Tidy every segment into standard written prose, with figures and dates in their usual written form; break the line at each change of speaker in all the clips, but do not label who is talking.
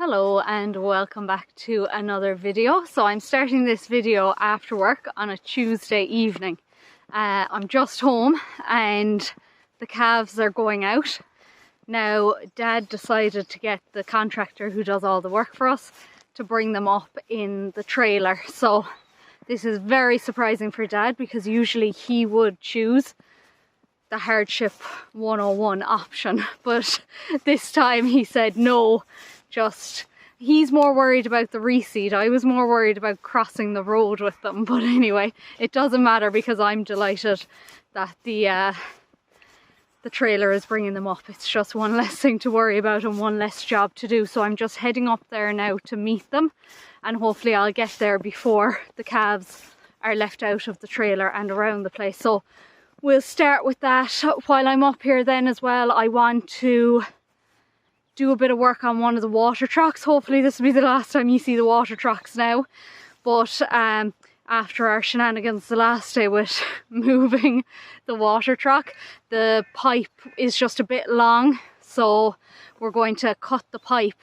Hello and welcome back to another video. So I'm starting this video after work on a Tuesday evening. I'm just home and the calves are going out. Now Dad decided to get the contractor who does all the work for us to bring them up in the trailer. So this is very surprising for Dad because usually he would choose the hardship 101 option, but this time he said no. He's more worried about the reseed. I was more worried about crossing the road with them, but anyway, it doesn't matter because I'm delighted that the trailer is bringing them up. It's just one less thing to worry about and one less job to do. So I'm just heading up there now to meet them, and hopefully I'll get there before the calves are left out of the trailer and around the place. So we'll start with that. While I'm up here then as well, I want to do a bit of work on one of the water trucks. Hopefully this will be the last time you see the water trucks now. But after our shenanigans the last day with moving the water truck, the pipe is just a bit long. So we're going to cut the pipe.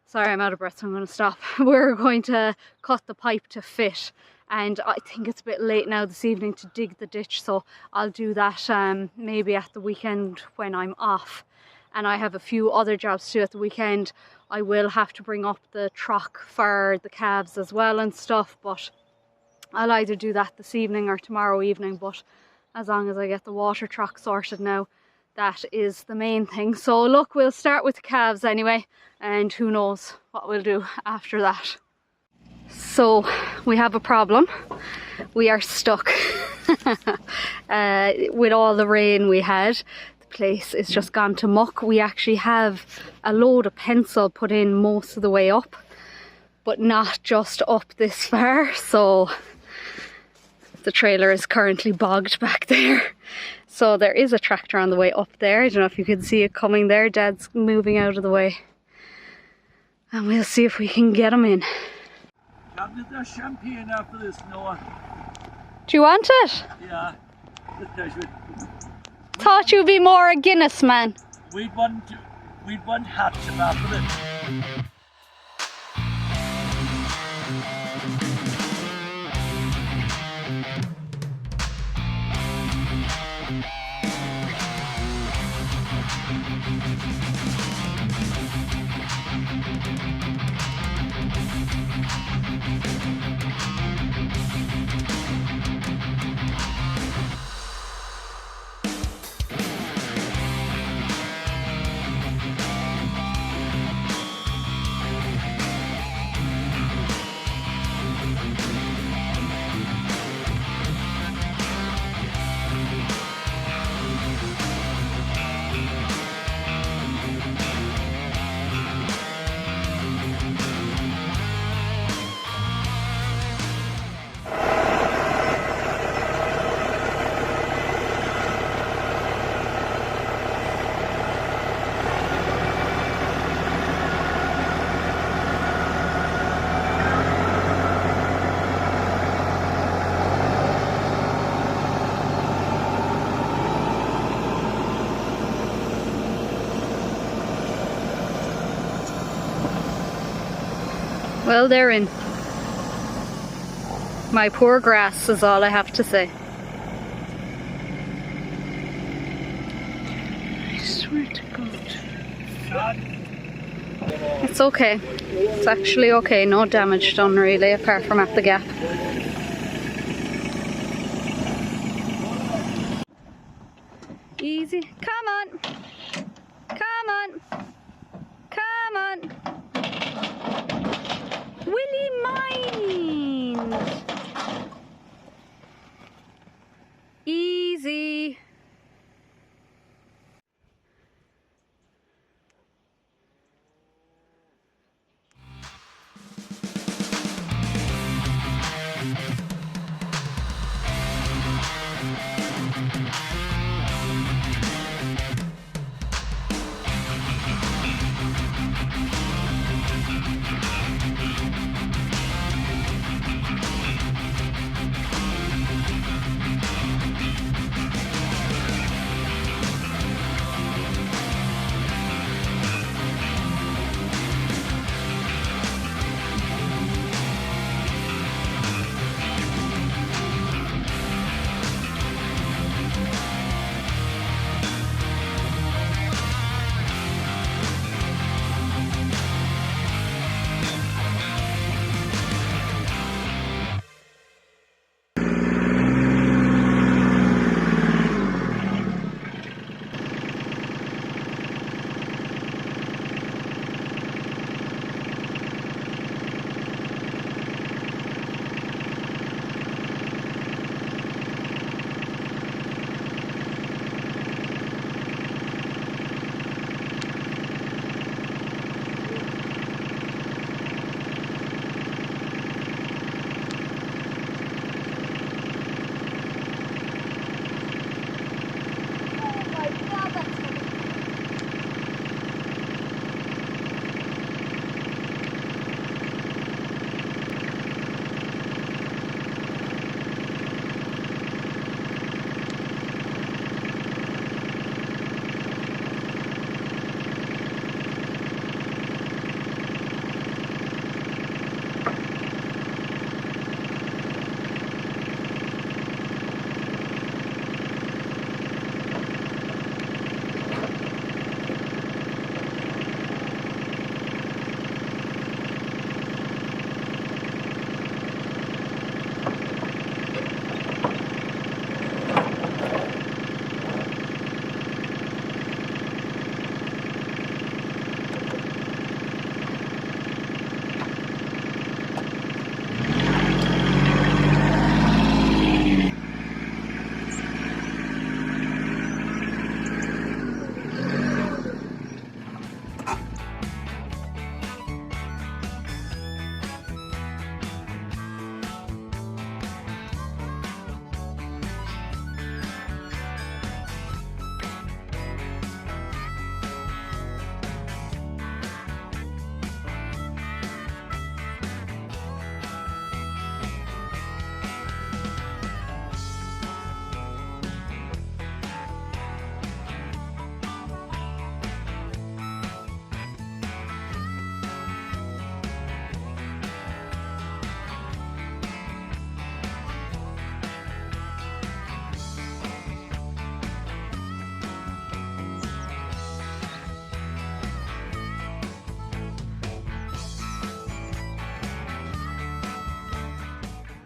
Sorry, I'm out of breath, so I'm going to stop. We're going to cut the pipe to fit. And I think it's a bit late now this evening to dig the ditch. So I'll do that maybe at the weekend when I'm off. And I have a few other jobs to do at the weekend. I will have to bring up the truck for the calves as well and stuff, but I'll either do that this evening or tomorrow evening. But as long as I get the water truck sorted now, that is the main thing. So look, we'll start with the calves anyway, and who knows what we'll do after that. So we have a problem. We are stuck. With all the rain we had, place is just gone to muck. We actually have a load of pencil put in most of the way up, but not just up this far, so the trailer is currently bogged back there. So there is a tractor on the way up there. I don't know if you can see it coming there. Dad's moving out of the way and we'll see if we can get him in.
There's champagne after this, Noah.
Do you want it?
Yeah.
Thought you'd be more a Guinness man.
We'd want Hatcham after this.
Well, they're in. My poor grass is all I have to say. I swear to God. It's okay. It's actually okay. No damage done really, apart from at the gap. Easy. Come on. Come on. Come on. Will you mind? Easy.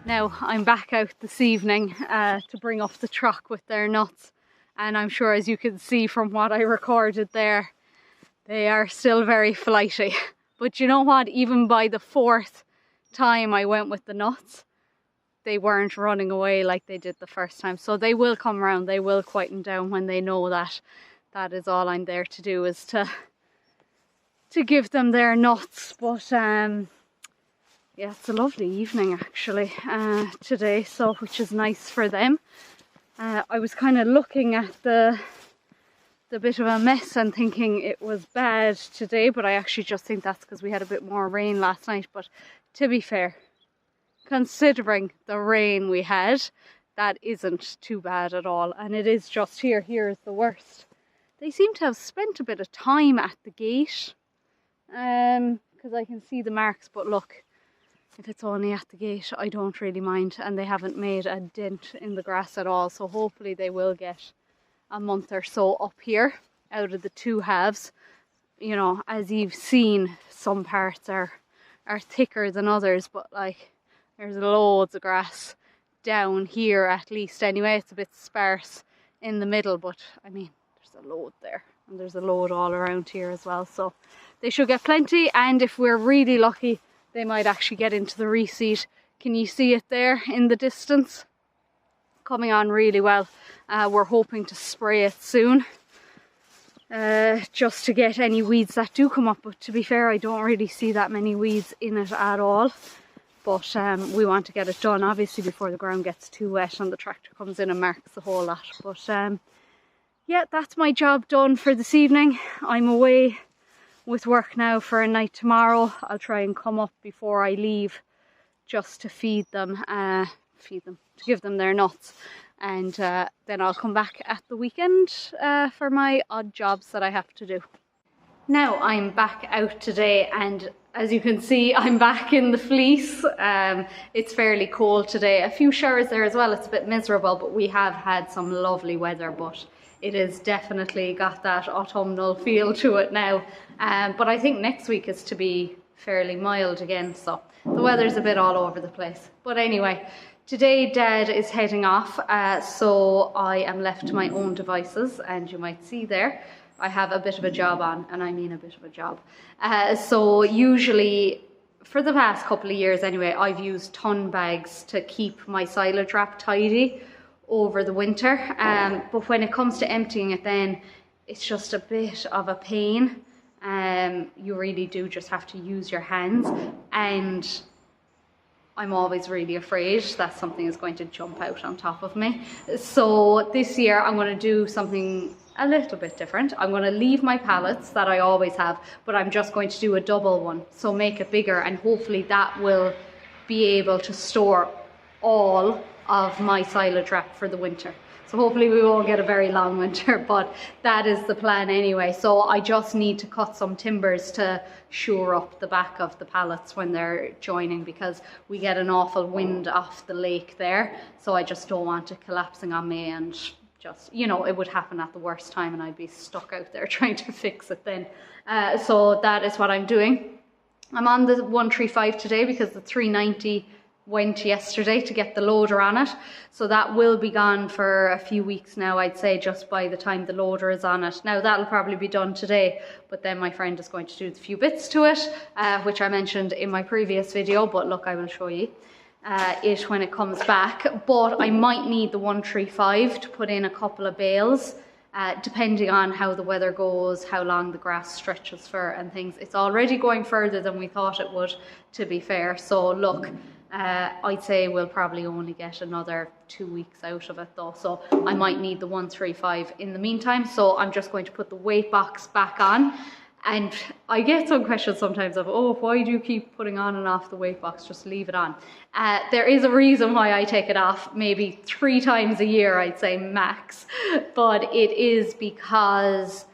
Now I'm back out this evening to bring up the truck with their nuts, and I'm sure, as you can see from what I recorded there, they are still very flighty. But you know what, even by the 4th time I went with the nuts, they weren't running away like they did the first time. So they will come around, they will quieten down when they know that that is all I'm there to do, is to give them their nuts. But yeah, it's a lovely evening actually today, so which is nice for them. I was kind of looking at the bit of a mess and thinking it was bad today, but I actually just think that's because we had a bit more rain last night. But to be fair, considering the rain we had, that isn't too bad at all. And it is just here is the worst. They seem to have spent a bit of time at the gate, because I can see the marks, but look, if it's only at the gate, I don't really mind, and they haven't made a dent in the grass at all. So hopefully they will get a month or so up here out of the 2 halves. You know, as you've seen, some parts are thicker than others, but like there's loads of grass down here at least anyway. It's a bit sparse in the middle, but I mean, there's a load there, and there's a load all around here as well. So they should get plenty, and if we're really lucky, they might actually get into the reseed. Can you see it there in the distance? Coming on really well. We're hoping to spray it soon, just to get any weeds that do come up. But to be fair, I don't really see that many weeds in it at all. But we want to get it done, obviously, before the ground gets too wet and the tractor comes in and marks the whole lot. But yeah, that's my job done for this evening. I'm away with work now for a night tomorrow. I'll try and come up before I leave just to feed them, to give them their nuts, and then I'll come back at the weekend for my odd jobs that I have to do. Now I'm back out today, and as you can see, I'm back in the fleece. It's fairly cold today. A few showers there as well. It's a bit miserable, but we have had some lovely weather, but it has definitely got that autumnal feel to it now. But I think next week is to be fairly mild again, so the weather's a bit all over the place. But anyway, today Dad is heading off, so I am left to my own devices, and you might see there I have a bit of a job on, and I mean a bit of a job. So usually, for the past couple of years anyway, I've used ton bags to keep my silage wrap tidy over the winter, but when it comes to emptying it, then it's just a bit of a pain. You really do just have to use your hands, and I'm always really afraid that something is going to jump out on top of me. So this year I'm going to do something a little bit different. I'm going to leave my pallets that I always have, but I'm just going to do a double one, so make it bigger, and hopefully that will be able to store all of my silage wrap for the winter. So hopefully we won't get a very long winter, but that is the plan anyway. So I just need to cut some timbers to shore up the back of the pallets when they're joining, because we get an awful wind off the lake there. So I just don't want it collapsing on me, and just, you know, it would happen at the worst time and I'd be stuck out there trying to fix it then. So that is what I'm doing. I'm on the 135 today because the 390 went yesterday to get the loader on it, so that will be gone for a few weeks now, I'd say, just by the time the loader is on it. Now that'll probably be done today, but then my friend is going to do the few bits to it, which I mentioned in my previous video, but look, I will show you it when it comes back. But I might need the 135 to put in a couple of bales, depending on how the weather goes, how long the grass stretches for and things. It's already going further than we thought it would, to be fair. So look, I'd say we'll probably only get another 2 weeks out of it though, so I might need the 135 in the meantime. So I'm just going to put the weight box back on, and I get some questions sometimes of, oh, why do you keep putting on and off the weight box? Just leave it on. There is a reason why I take it off, maybe 3 times a year, I'd say max, but it is because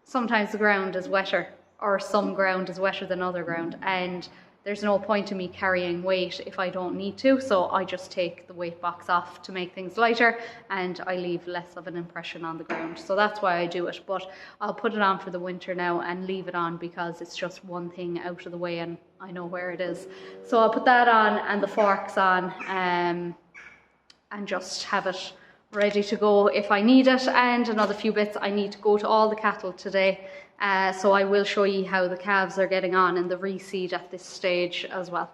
sometimes the ground is wetter, or some ground is wetter than other ground, and there's no point in me carrying weight if I don't need to, so I just take the weight box off to make things lighter, and I leave less of an impression on the ground. So that's why I do it, but I'll put it on for the winter now and leave it on because it's just one thing out of the way and I know where it is. So I'll put that on and the forks on, and just have it ready to go if I need it. And another few bits, I need to go to all the cattle today, so I will show you how the calves are getting on in the reseed at this stage as well.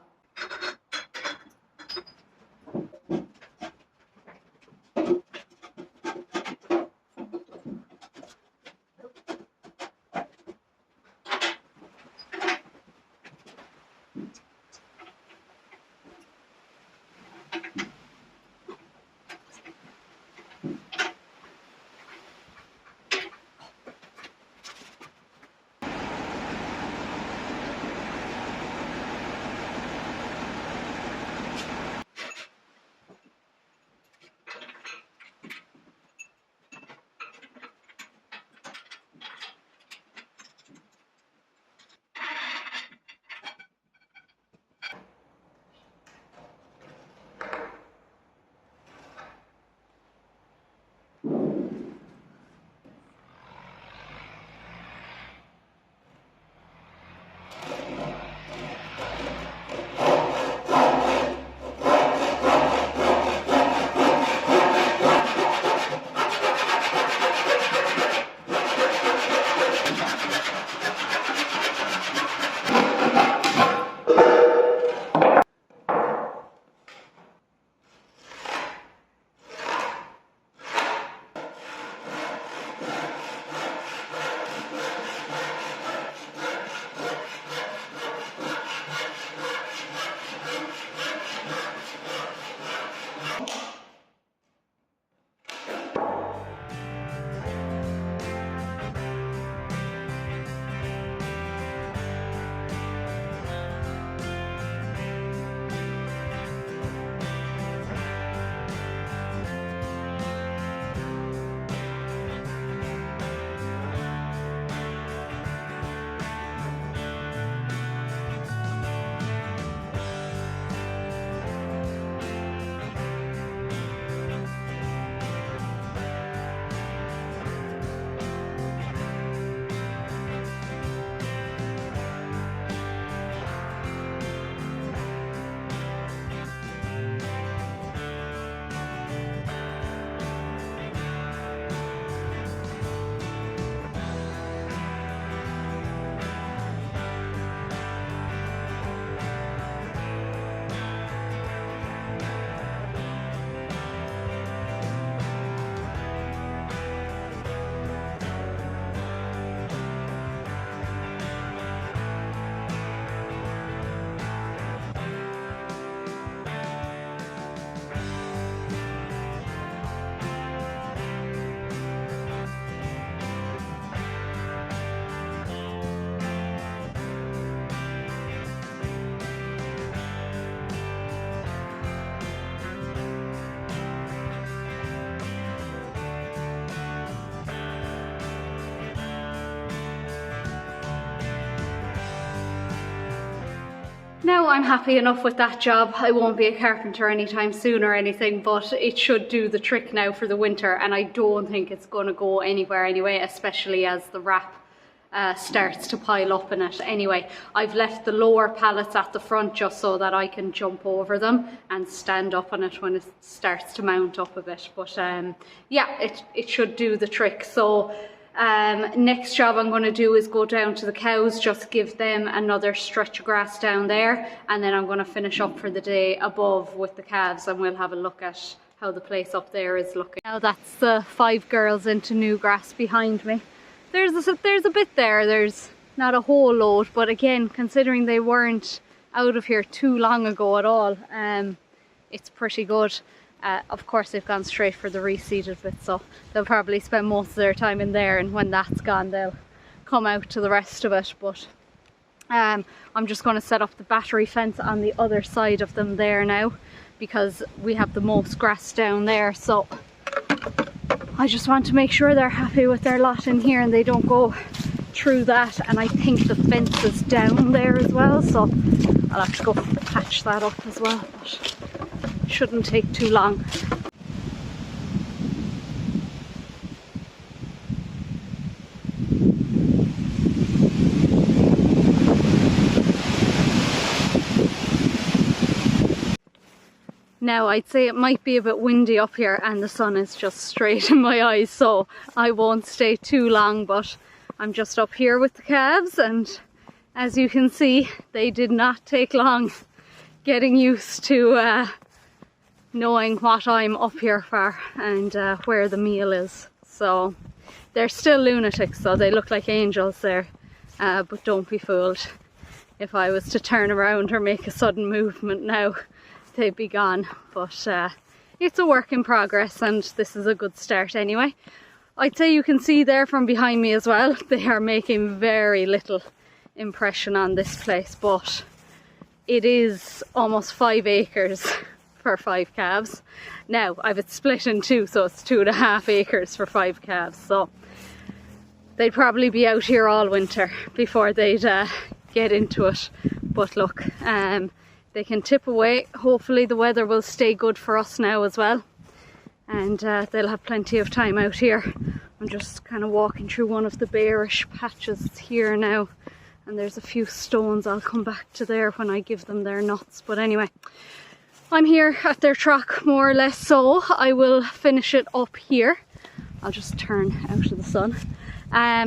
Now I'm happy enough with that job. I won't be a carpenter anytime soon or anything, but it should do the trick now for the winter, and I don't think it's going to go anywhere anyway, especially as the wrap starts to pile up in it. Anyway, I've left the lower pallets at the front just so that I can jump over them and stand up on it when it starts to mount up a bit. But yeah, it should do the trick. So next job I'm going to do is go down to the cows, just give them another stretch of grass down there, and then I'm going to finish up for the day above with the calves, and we'll have a look at how the place up there is looking. Now that's the 5 girls into new grass behind me. There's a bit there, there's not a whole load, but again, considering they weren't out of here too long ago at all, it's pretty good. Of course they've gone straight for the reseeded bit, so they'll probably spend most of their time in there, and when that's gone they'll come out to the rest of it. But I'm just going to set up the battery fence on the other side of them there now, because we have the most grass down there, so I just want to make sure they're happy with their lot in here and they don't go through that, and I think the fence is down there as well, so I'll have to go patch that up as well, but it shouldn't take too long. Now I'd say it might be a bit windy up here and the sun is just straight in my eyes, so I won't stay too long, but I'm just up here with the calves, and as you can see, they did not take long getting used to knowing what I'm up here for and where the meal is. So they're still lunatics, so they look like angels there, but don't be fooled. If I was to turn around or make a sudden movement now, they'd be gone. But it's a work in progress, and this is a good start anyway. I'd say you can see there from behind me as well, they are making very little impression on this place, but it is almost 5 acres for 5 calves. Now I've it split in 2, so it's 2.5 acres for 5 calves, so they'd probably be out here all winter before they'd get into it. But look, they can tip away. Hopefully the weather will stay good for us now as well, and they'll have plenty of time out here. I'm just kind of walking through one of the bearish patches here now, and there's a few stones. I'll come back to there when I give them their nuts. But anyway, I'm here at their truck more or less, so I will finish it up here. I'll just turn out of the sun.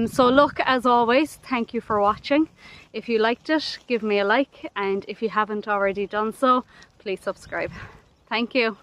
So look, as always, thank you for watching. If you liked it, give me a like, and if you haven't already done so, please subscribe. Thank you.